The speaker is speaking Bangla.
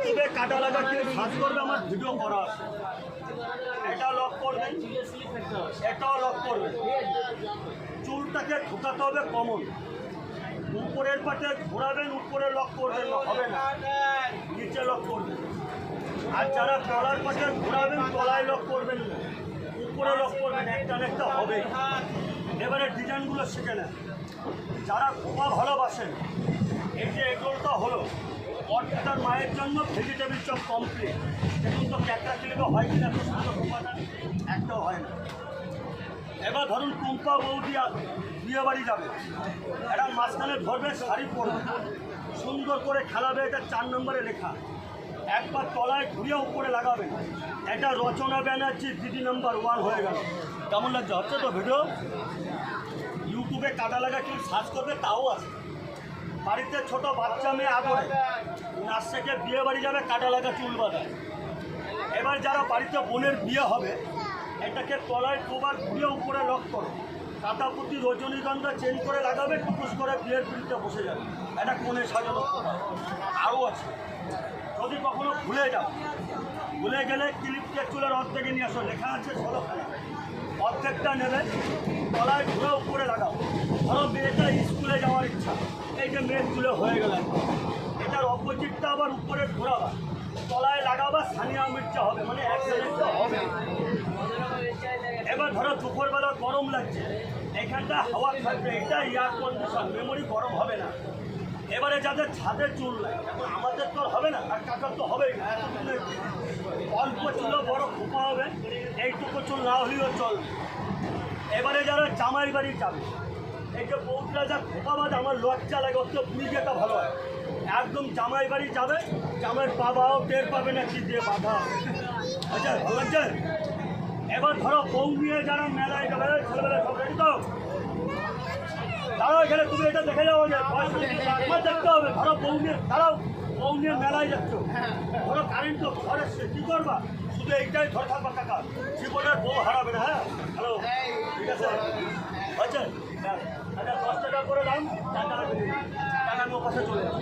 ইউটিউবে কাটা লাগা কেউ সার্চ করবে আমার ভিডিও করা আছে। এটা লক করবেন, এটাও লক করবেন। চুলটাকে ঢোকাতে হবে কমন, উপরের পাটে ঘোরাবেন, উপরে লক করবেন না, হবে না, নিচে লক করবেন। আর যারা তলার পাটে ঘোরাবেন তলায় লক করবেন না, উপরে লক করবেন, একটা একটা হবে। এবারে ডিজাইনগুলো শিখে নেন। যারা খোপা ভালোবাসেন, এই যে এগরোলটা হলো অর্থাৎ মায়ের জন্য ভেজিটেবিল চপ কমপ্লিট। এখন তো ক্যাকড়া ক্লিপে হয় কিনা এত সুন্দর খোপাটা একটাও হয় না। এবার ধরুন টুম্পা বৌদি বিয়ে বাড়ি যাবে, এটা মাঝখানে ধরবে, শাড়ি পরবে, সুন্দর করে খেলাবে, এটা 4 নম্বরে লেখা। একবার তলায় ঘুরিয়ে উপরে লাগাবেন। এটা রচনা ব্যানার্জি দিদি নাম্বার 1 হয়ে গেল। কেমন লাগছে? হচ্ছে তো ভিডিও? ইউটিউবে কাটা লাগা কেউ সার্চ করবে তাও আছে। বাড়িতে ছোট বাচ্চা মেয়ে আদরে নাচ থেকে বিয়ে বাড়ি যাবে, কাটা লাগা চুল বাঁধা। এবার যারা বাড়িতে বোনের বিয়ে হবে, এটাকে তলায় দুবার ঘুরিয়ে উপরে লক করো, কাটাপুতি রজনীগন্ধা চেঞ্জ করে লাগাবে, টুকুস করে বিয়ের পিড়িতে বসে যাবে। এটা কোণে সাজানো আরও আছে। যদি কখনো ভুলে যাও, ভুলে গেলে ক্লিপকে চুলের অর্ধেকে নিয়ে আসো, লেখা আছে 16খানা, অর্ধেকটা নেবে, তলায় ঘুরে উপরে লাগাও। ধরো মেয়েটা স্কুলে যাওয়ার ইচ্ছা, এই যে মেয়ের চুলে হয়ে গেল, এটার অপোজিটটা আবার উপরে ঘোরাবা, তলায় লাগাবা, সানিয়া মির্চা হবে, মানে একটা হবে। এবার ধরো দুপুরবেলা গরম লাগছে, এখানটা হাওয়া থাকবে, এটা এয়ার কন্ডিশন, মেমোরি গরম হবে না। এবারে যাদের ছাদে চুল নাই, এখন আমাদের তো হবে না, আর কাকার তো হবেই না, অল্প চুলও বড় খোপা হবে, এইটুকু চুল না হলেও চলবে। এবারে যারা জামাই বাড়ি যাবে, এই যে বউটা যা খোপা বাঁধে, আমার লজ্জা লাগে, অত বুড়ি যেটা ভালো হয়। একদম জামাই বাড়ি যাবে, জামাইয়ের বাবাও টের পাবে না কি দিয়ে বাঁধা। আচ্ছা, ভালো লাগছে? এবার ধরো বউ নিয়ে যারা মেলায় যাবে, ছেলেবেলা সব রেডি তো, দাঁড়াও, এখানে তুমি এটা দেখে যাবো যে আমার দেখতে হবে। ধরো বউ নিয়ে দাঁড়াও, বউ নিয়ে মেলায় যাচ্ছ, ধরো কারেন্ট তো ঘরে, কী করবা? শুধু এইটাই ধরে থাকবা, কাকা জীবনের বউ হারাবে না। হ্যাঁ, হ্যালো, ঠিক আছে, আচ্ছা আচ্ছা, 10 টাকা করে দাম, টাকা আমি ও পাশে চলে যাবো।